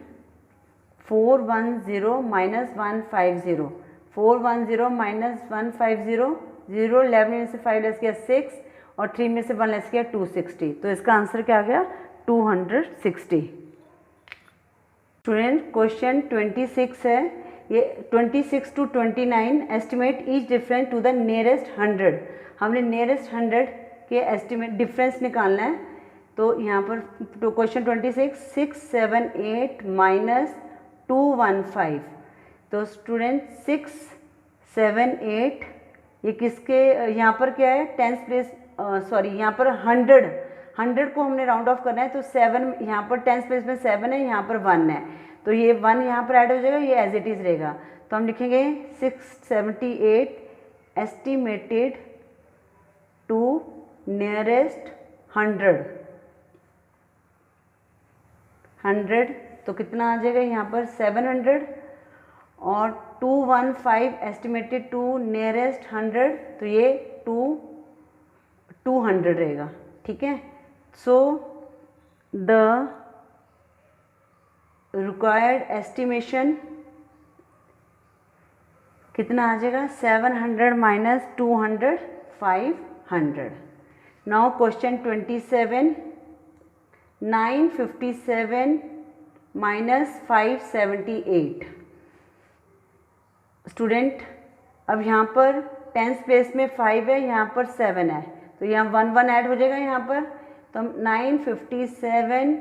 410 माइनस 150, 410 माइनस 150, 0 11 में से 5 लेस किया 6 और 3 में से 1 लेस किया 260, तो इसका आंसर क्या आ गया 260। स्टूडेंट क्वेश्चन 26 है, ये 26 to 29 estimate each difference to the nearest 100। हमने नियरेस्ट 100 के एस्टिमेट डिफरेंस निकालना है। तो यहाँ पर तो क्वेश्चन 26 678 माइनस 215, तो स्टूडेंट 678 ये किसके यहाँ पर क्या है 10th प्लेस सॉरी यहाँ पर 100 को हमने राउंड ऑफ करना है तो 7 यहाँ पर 10th प्लेस में 7 है, यहाँ पर 1 है तो ये 1 यहाँ पर ऐड हो जाएगा, ये एज इट इज़ रहेगा। तो हम लिखेंगे 678 एस्टिमेटेड टू नियरेस्ट 100 तो कितना आ जाएगा यहाँ पर 700, और 215 एस्टिमेटेड टू नियरेस्ट 100 तो ये 200 रहेगा। ठीक है, सो द रिक्वायर्ड एस्टिमेशन कितना आ जाएगा 700 minus 200 500। Now question 27 957 minus 578। Student अब यहाँ पर 10th प्लेस में 5 है, यहाँ पर 7 है तो यहाँ 1 1 ऐड हो जाएगा यहाँ पर, तो हम 957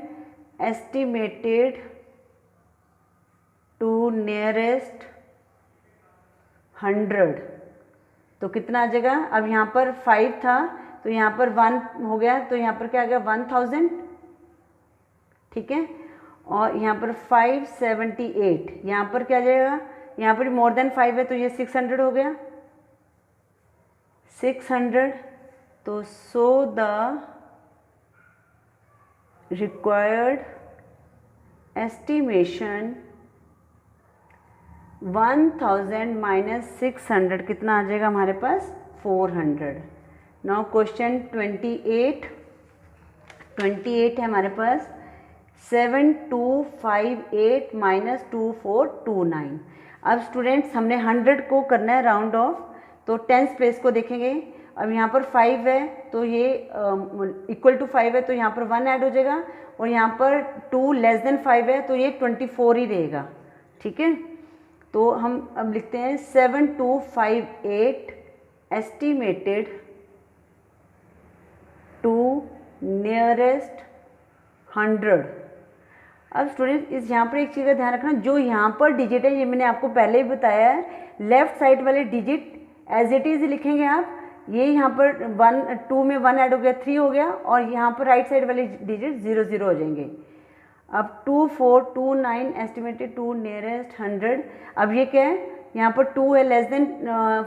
एस्टिमेटेड टू नियरेस्ट 100, तो कितना आ जाएगा? अब यहाँ पर 5 था तो यहाँ पर 1 हो गया, तो यहाँ पर क्या आ गया? 1000, ठीक है। और यहाँ पर 578, यहाँ पर क्या आ जाएगा? यहाँ पर मोर देन 5 है तो ये 600 हो गया, 600। तो सो द रिक्वायर्ड एस्टिमेशन 1000 माइनस 600 कितना आ जाएगा हमारे पास? 400। नाउ क्वेश्चन 28 है हमारे पास, 7258 माइनस 2429। अब स्टूडेंट्स हमने 100 को करना है राउंड ऑफ, तो टेंस प्लेस को देखेंगे। अब यहाँ पर 5 है तो ये इक्वल टू 5 है तो यहाँ पर 1 ऐड हो जाएगा, और यहाँ पर 2 लेस देन 5 है तो ये 24 ही रहेगा, ठीक है। तो हम अब लिखते हैं 7258 एस्टिमेटेड टू नियरेस्ट 100। अब स्टूडेंट इस यहाँ पर एक चीज़ का ध्यान रखना, जो यहाँ पर डिजिट है ये मैंने आपको पहले ही बताया है, लेफ्ट साइड वाले डिजिट एज इट इज़ लिखेंगे आप। ये यहाँ पर 2 में 1 ऐड हो गया, 3 हो गया, और यहाँ पर राइट साइड वाले डिजिट 0 हो जाएंगे। अब 2429 एस्टिमेटेड टू नियरेस्ट 100। अब ये क्या है? यहाँ पर 2 है, लेस देन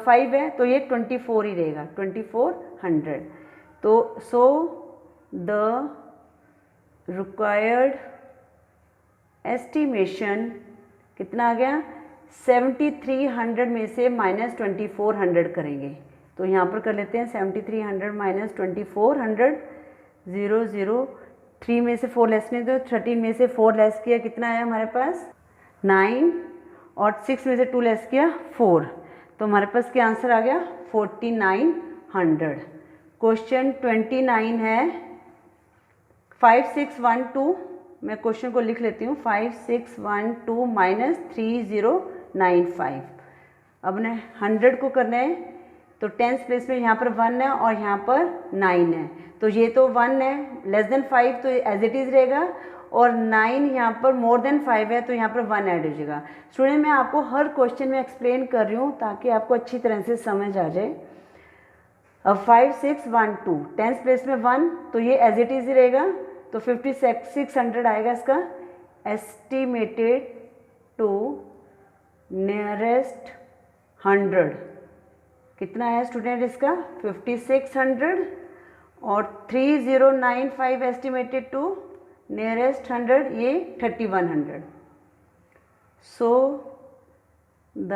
5 है तो ये 24 ही रहेगा, 2400। तो सो द रिक्वायर्ड एस्टिमेशन कितना आ गया? 7300 में से माइनस 2400 करेंगे, तो यहाँ पर कर लेते हैं 7300 माइनस 2400, 0 3 में से 4 लेस नहीं, तो 13 में से 4 लेस किया, कितना आया हमारे पास? 9, और 6 में से 2 लेस किया 4, तो हमारे पास क्या आंसर आ गया? 4900। क्वेश्चन 29 है 5612, मैं क्वेश्चन को लिख लेती हूँ, 5612 माइनस 3095। अब ने 100 को करना है तो टेंस प्लेस में यहाँ पर 1 है और यहाँ पर 9 है, तो ये तो 1 है, लेस देन 5 तो एज इट इज़ रहेगा, और 9 यहाँ पर मोर देन 5 है तो यहाँ पर 1 ऐड हो जाएगा। स्टूडेंट मैं आपको हर क्वेश्चन में एक्सप्लेन कर रही हूँ ताकि आपको अच्छी तरह से समझ आ जाए। अब 5612 टेंस प्लेस में 1 तो ये एज इट इज़ ही रहेगा, तो 5600 आएगा इसका। एस्टिमेटेड टू नियरेस्ट 100 कितना है स्टूडेंट इसका? 5600, और 3095 एस्टिमेटेड टू नियरेस्ट 100 ये 3100। सो द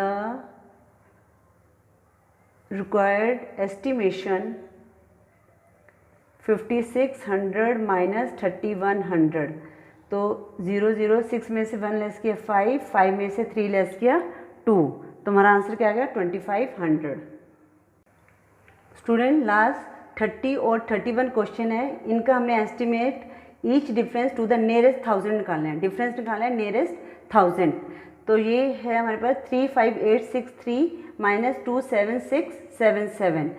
रिक्वायर्ड एस्टिमेशन 5600 माइनस 3100, तो 6 में से 1 लेस किया 5 में से 3 लेस किया 2, तो हमारा आंसर क्या आ गया? 2500। स्टूडेंट लास्ट 30 और 31 क्वेश्चन है, इनका हमने estimate each difference to the nearest 1000 निकालना है, डिफरेंस निकालना है नियरेस्ट 1000। तो ये है हमारे पास 35863 माइनस 27677।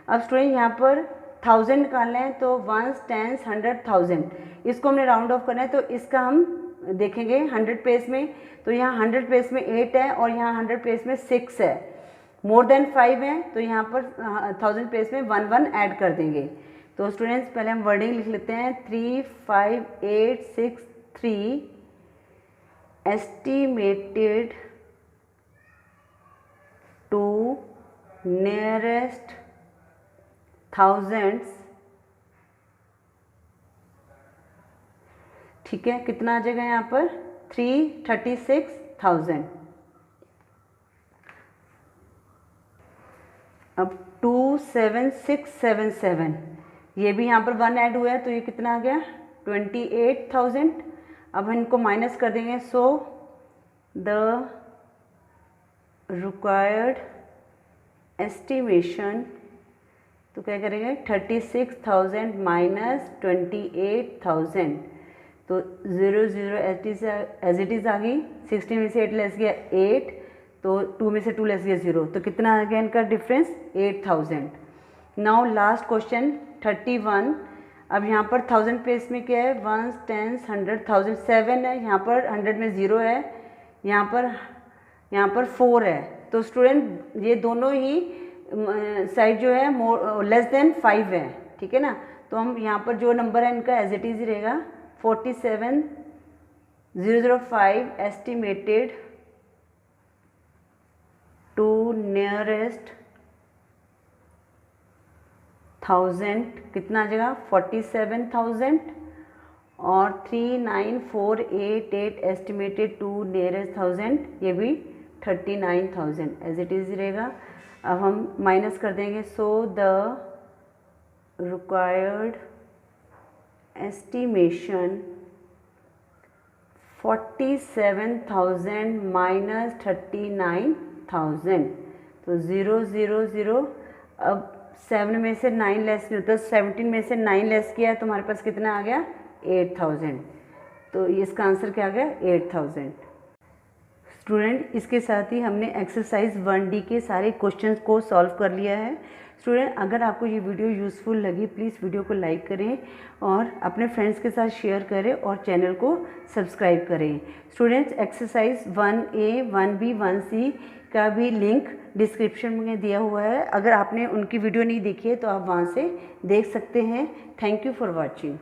अब स्टूडेंट यहाँ पर 1000 निकालना है तो 1 10 100 1000, इसको हमने राउंड ऑफ करना है, तो इसका हम देखेंगे 100 प्लेस में, तो यहाँ 100 प्लेस में 8 है और यहाँ 100 प्लेस में 6 है, मोर देन 5 है तो यहाँ पर 1000 प्लेस में 1 ऐड कर देंगे। तो स्टूडेंट्स पहले हम वर्डिंग लिख लेते हैं, 35863 एस्टिमेटेड टू नियरेस्ट थाउजेंड्स, ठीक है, कितना आ जाएगा यहाँ पर? 336,000। अब 27677, ये भी यहाँ पर 1 ऐड हुआ है तो ये कितना आ गया? 28,000। अब हम इनको माइनस कर देंगे, सो द रिक्वायर्ड एस्टिमेशन, तो क्या करेंगे? 36,000 माइनस 28,000, तो 0 एज इट इज़ आ गई, 16 में से 8 लेस गया 8, तो 2 में से 2 लेस गया 0, तो कितना आ गया इनका डिफरेंस? 8000। Now last question 31। अब यहाँ पर 1000 प्लेस में क्या है? 1 10 100 1000 7 है, यहाँ पर 100 में 0 है, यहाँ पर 4 है, तो स्टूडेंट ये दोनों ही साइड जो है लेस देन 5 है, ठीक है ना। तो हम यहाँ पर जो नंबर है इनका एज इट इज़ ही रहेगा 47,005 एस्टिमेटेड टू नियरेस्ट 1000 कितना आ जाएगा 47,000 और 39,488 एस्टिमेटेड टू नियरेस्ट 1000 ये भी 39,000 एज इट इज़ रहेगा। अब हम माइनस कर देंगे। सो द रिक्वायर्ड एस्टिमेशन 47,000 माइनस 39,000 तो 0 0 0। अब 7 में से 9 लेस नहीं होता, 17 में से 9 लेस किया है तो हमारे पास कितना आ गया 8,000। तो इसका आंसर क्या आ गया 8,000। स्टूडेंट इसके साथ ही हमने एक्सरसाइज 1D के सारे क्वेश्चंस को सॉल्व कर लिया है। स्टूडेंट अगर आपको ये वीडियो यूज़फुल लगी प्लीज़ वीडियो को लाइक करें और अपने फ्रेंड्स के साथ शेयर करें और चैनल को सब्सक्राइब करें। Students exercise 1A 1B 1C का भी लिंक डिस्क्रिप्शन में दिया हुआ है, अगर आपने उनकी वीडियो नहीं देखी है तो आप वहाँ से देख सकते हैं। Thank you for watching.